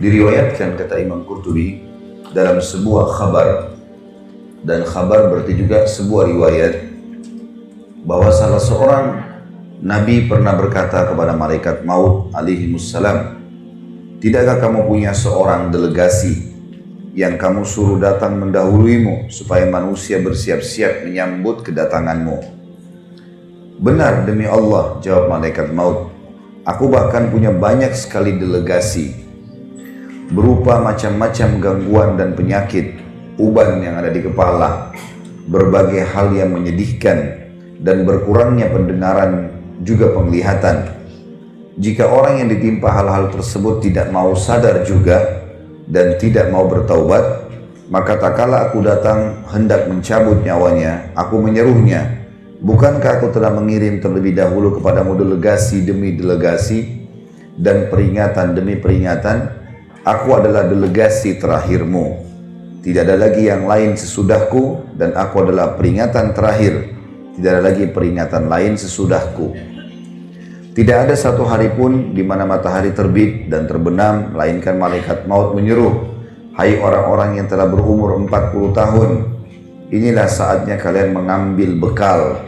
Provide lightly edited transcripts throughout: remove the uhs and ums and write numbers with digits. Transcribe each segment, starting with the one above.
Diriwayatkan kata Imam Qurtubi dalam sebuah khabar, dan khabar berarti juga sebuah riwayat, bahwa salah seorang Nabi pernah berkata kepada malaikat maut alaihimussalam, tidakkah kamu punya seorang delegasi yang kamu suruh datang mendahuluimu supaya manusia bersiap-siap menyambut kedatanganmu? Benar demi Allah, jawab malaikat maut, aku bahkan punya banyak sekali delegasi berupa macam-macam gangguan dan penyakit, uban yang ada di kepala, berbagai hal yang menyedihkan, dan berkurangnya pendengaran juga penglihatan. Jika orang yang ditimpa hal-hal tersebut tidak mau sadar juga dan tidak mau bertaubat, maka tak kala aku datang hendak mencabut nyawanya, aku menyeruhnya, bukankah aku telah mengirim terlebih dahulu kepadamu delegasi demi delegasi dan peringatan demi peringatan? Aku adalah delegasi terakhirmu. Tidak ada lagi yang lain sesudahku, dan aku adalah peringatan terakhir. Tidak ada lagi peringatan lain sesudahku. Tidak ada satu hari pun di mana matahari terbit dan terbenam, melainkan malaikat maut menyeru, hai orang-orang yang telah berumur 40 tahun, inilah saatnya kalian mengambil bekal.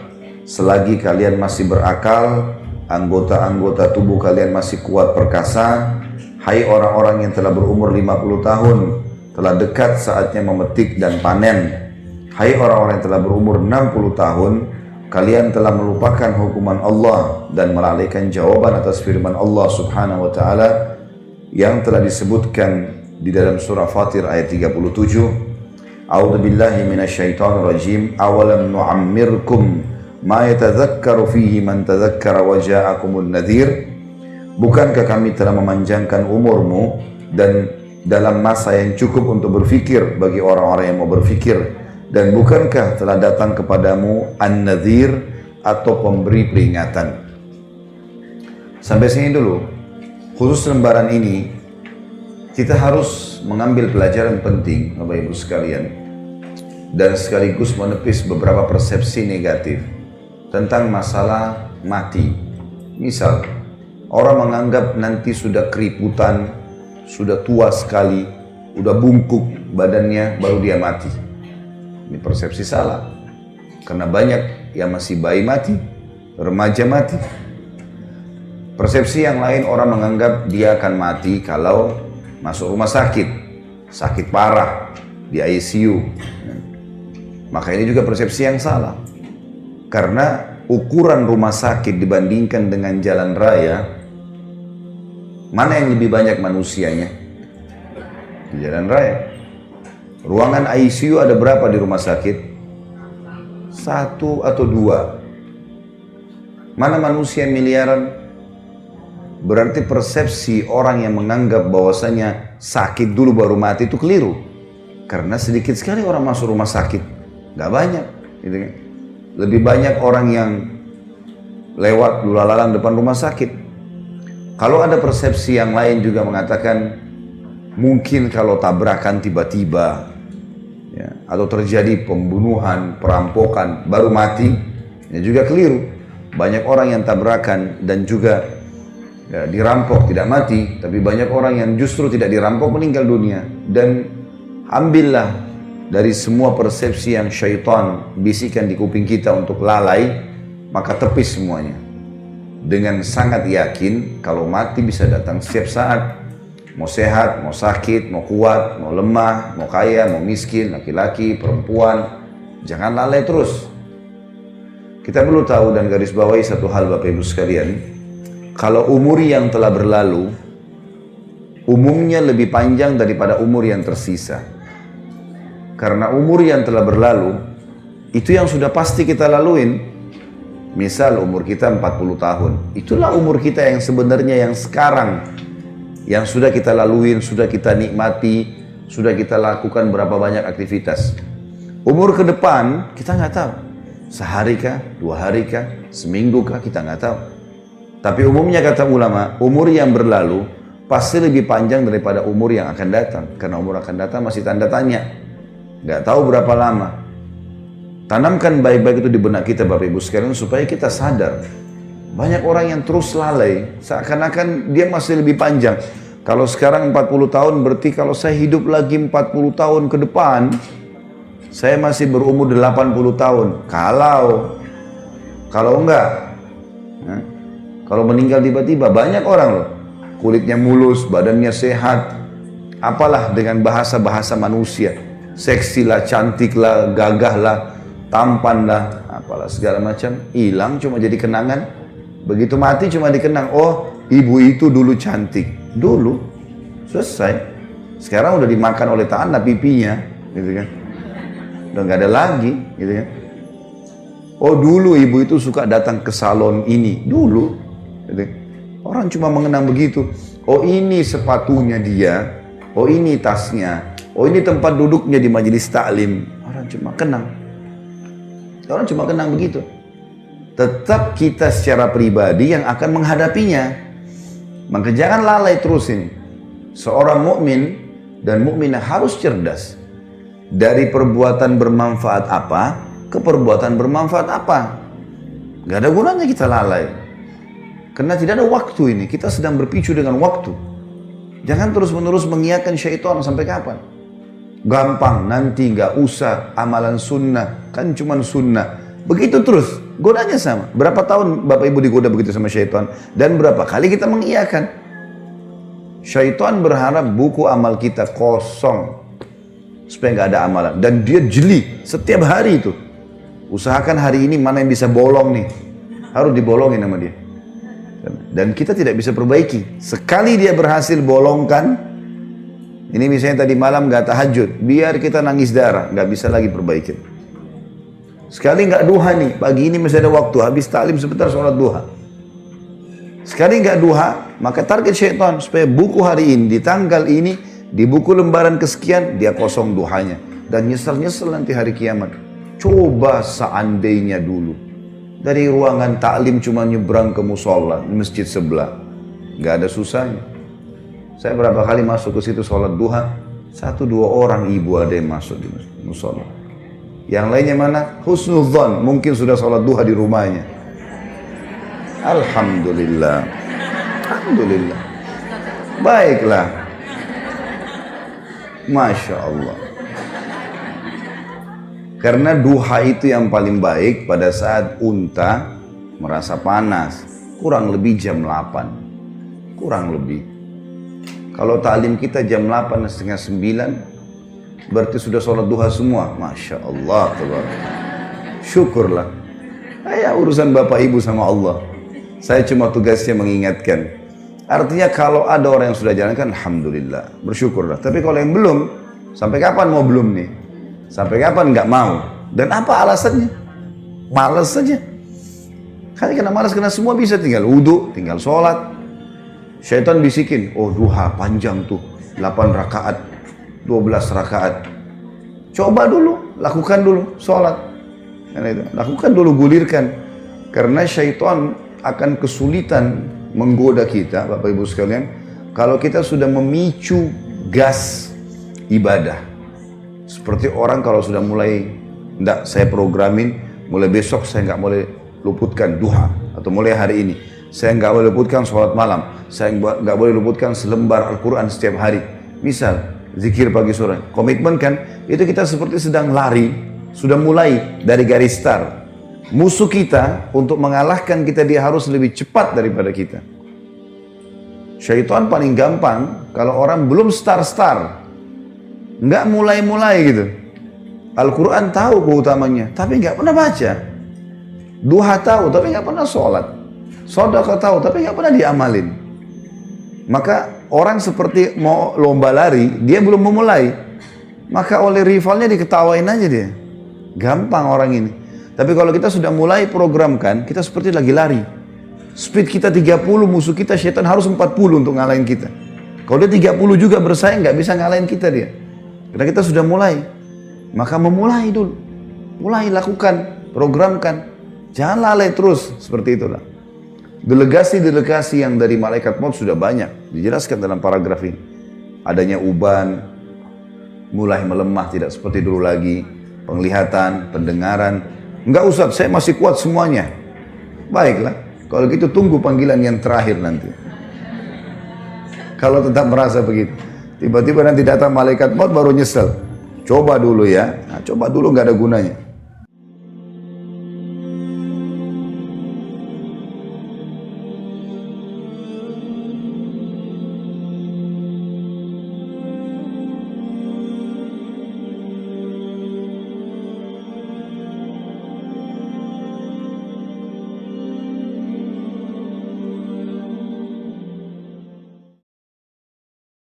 Selagi kalian masih berakal, anggota-anggota tubuh kalian masih kuat perkasa, hai orang-orang yang telah berumur 50 tahun, telah dekat saatnya memetik dan panen. Hai orang-orang yang telah berumur 60 tahun, kalian telah melupakan hukuman Allah dan melalaikan jawaban atas firman Allah subhanahu wa ta'ala yang telah disebutkan di dalam surah Fatir ayat 37. A'udzu billahi minasyaitonir rajim. Awalam nu'ammirkum ma yatadzakkaru fihi man tadzakkara wa ja'akumul nadhir. Bukankah kami telah memanjangkan umurmu dan dalam masa yang cukup untuk berfikir bagi orang-orang yang mau berfikir, dan bukankah telah datang kepadamu an-nadhir atau pemberi peringatan? Sampai sini dulu. Khusus lembaran ini kita harus mengambil pelajaran penting Bapak Ibu sekalian, dan sekaligus menepis beberapa persepsi negatif tentang masalah mati. Misal, orang menganggap nanti sudah keriputan, sudah tua sekali, udah bungkuk badannya, baru dia mati. Ini persepsi salah. Karena banyak yang masih bayi mati, remaja mati. Persepsi yang lain, orang menganggap dia akan mati kalau masuk rumah sakit, sakit parah, di ICU. Maka ini juga persepsi yang salah. Karena ukuran rumah sakit dibandingkan dengan jalan raya, mana yang lebih banyak manusianya? Di jalan raya. Ruangan ICU ada berapa di rumah sakit? 1 atau 2. Mana manusia miliaran? Berarti persepsi orang yang menganggap bahwasanya sakit dulu baru mati itu keliru. Karena sedikit sekali orang masuk rumah sakit. Gak banyak. Gitu kan? Lebih banyak orang yang lewat lulalang depan rumah sakit. Kalau ada persepsi yang lain juga mengatakan mungkin kalau tabrakan tiba-tiba ya, atau terjadi pembunuhan, perampokan baru mati, ya juga keliru. Banyak orang yang tabrakan dan juga ya, dirampok tidak mati, tapi banyak orang yang justru tidak dirampok meninggal dunia. Dan ambillah dari semua persepsi yang syaitan bisikan di kuping kita untuk lalai, maka tepis semuanya. Dengan sangat yakin kalau mati bisa datang setiap saat. Mau sehat, mau sakit, mau kuat, mau lemah, mau kaya, mau miskin, laki-laki, perempuan. Jangan lalai terus. Kita perlu tahu dan garis bawahi satu hal Bapak Ibu sekalian. Kalau umur yang telah berlalu, umumnya lebih panjang daripada umur yang tersisa. Karena umur yang telah berlalu, itu yang sudah pasti kita laluin. Misal umur kita 40 tahun, itulah umur kita yang sebenarnya yang sekarang, yang sudah kita laluin, sudah kita nikmati, sudah kita lakukan berapa banyak aktivitas. Umur ke depan kita nggak tahu, sehari kah, 2 hari kah, seminggu kah, kita nggak tahu. Tapi umumnya kata ulama, umur yang berlalu pasti lebih panjang daripada umur yang akan datang, karena umur akan datang masih tanda tanya, nggak tahu berapa lama. Tanamkan baik-baik itu di benak kita Bapak Ibu sekalian supaya kita sadar. Banyak orang yang terus lalai, seakan-akan dia masih lebih panjang. Kalau sekarang 40 tahun berarti kalau saya hidup lagi 40 tahun ke depan, saya masih berumur 80 tahun. Kalau enggak, kalau meninggal tiba-tiba, banyak orang loh, kulitnya mulus, badannya sehat, apalah dengan bahasa-bahasa manusia, seksi lah, cantik lah, gagah lah, tampan lah, apalah segala macam, hilang cuma jadi kenangan. Begitu mati cuma dikenang, oh ibu itu dulu cantik. Dulu, selesai. Sekarang udah dimakan oleh tanah pipinya, gitu kan. Udah nggak ada lagi, gitu kan. Oh dulu ibu itu suka datang ke salon ini, dulu. Gitu. Orang cuma mengenang begitu. Oh ini sepatunya dia, oh ini tasnya, oh ini tempat duduknya di majelis taklim. Orang cuma kenang. Orang cuma kenang begitu. Tetap kita secara pribadi yang akan menghadapinya. Maka jangan lalai terus ini. Seorang mukmin dan mukminah harus cerdas. Dari perbuatan bermanfaat apa ke perbuatan bermanfaat apa. Gak ada gunanya kita lalai. Karena tidak ada waktu ini. Kita sedang berpicu dengan waktu. Jangan terus-menerus mengiyakan syaitan sampai kapan. Gampang, nanti gak usah amalan sunnah. Kan cuman sunnah. Begitu terus, godanya sama. Berapa tahun Bapak Ibu digoda begitu sama syaitan? Dan berapa kali kita mengiyakan? Syaitan berharap buku amal kita kosong. Supaya nggak ada amalan. Dan dia jeli setiap hari itu. Usahakan hari ini mana yang bisa bolong nih. Harus dibolongin sama dia. Dan kita tidak bisa perbaiki. Sekali dia berhasil bolongkan. Ini misalnya tadi malam nggak tahajud. Biar kita nangis darah. Nggak bisa lagi perbaiki. Sekali nggak duha nih, pagi ini masih ada waktu, habis taklim sebentar sholat duha. Sekali nggak duha, maka target syaitan supaya buku hari ini, di tanggal ini, di buku lembaran kesekian, dia kosong duhanya. Dan nyesel-nyesel nanti hari kiamat. Coba seandainya dulu, dari ruangan taklim cuma nyebrang ke musola, di masjid sebelah. Nggak ada susahnya. Saya berapa kali masuk ke situ sholat duha, 1-2 orang ibu ada yang masuk di musola. Yang lainnya mana? Husnudzon, mungkin sudah sholat duha di rumahnya. Alhamdulillah. Alhamdulillah. Baiklah. Masya Allah. Karena duha itu yang paling baik pada saat unta merasa panas. Kurang lebih jam 8. Kurang lebih. Kalau taklim kita jam 8 setengah 9, berarti sudah sholat duha semua. Masya Allah. Syukurlah. Ya urusan Bapak Ibu sama Allah. Saya cuma tugasnya mengingatkan. Artinya kalau ada orang yang sudah jalankan, alhamdulillah. Bersyukurlah. Tapi kalau yang belum, sampai kapan mau belum nih? Sampai kapan nggak mau? Dan apa alasannya? Malas saja. Karena malas, karena semua bisa, tinggal wudhu, tinggal sholat. Syaitan bisikin, oh duha panjang tuh, 8 rakaat. 12 rakaat. Coba dulu, lakukan dulu sholat. Lakukan dulu, gulirkan. Karena syaitan akan kesulitan menggoda kita, Bapak Ibu sekalian, kalau kita sudah memicu gas ibadah. Seperti orang kalau sudah mulai, enggak, saya programin, mulai besok saya nggak boleh luputkan duha. Atau mulai hari ini, saya nggak boleh luputkan sholat malam. Saya nggak boleh luputkan selembar Al-Quran setiap hari. Misal, zikir pagi sore, komitmen kan, itu kita seperti sedang lari, sudah mulai dari garis start. Musuh kita untuk mengalahkan kita, dia harus lebih cepat daripada kita. Syaitan paling gampang kalau orang belum start, nggak mulai gitu. Al-Quran tahu keutamanya, tapi nggak pernah baca. Duha tahu, tapi nggak pernah sholat. Sedekah tahu, tapi nggak pernah diamalin. Maka orang seperti mau lomba lari, dia belum memulai. Maka oleh rivalnya diketawain aja dia. Gampang orang ini. Tapi kalau kita sudah mulai programkan, kita seperti lagi lari. Speed kita 30, musuh kita syaitan harus 40 untuk ngalahin kita. Kalau dia 30 juga bersaing, nggak bisa ngalahin kita dia. Karena kita sudah mulai. Maka memulai dulu. Mulai, lakukan, programkan. Jangan lalai terus, seperti itulah. Delegasi-delegasi yang dari malaikat maut sudah banyak. Dijelaskan dalam paragraf ini. Adanya uban, mulai melemah, tidak seperti dulu lagi. Penglihatan, pendengaran. Enggak Ustaz, saya masih kuat semuanya. Baiklah, kalau gitu tunggu panggilan yang terakhir nanti. Kalau tetap merasa begitu. Tiba-tiba nanti datang malaikat maut baru nyesel. Coba dulu ya. Nah, coba dulu nggak ada gunanya.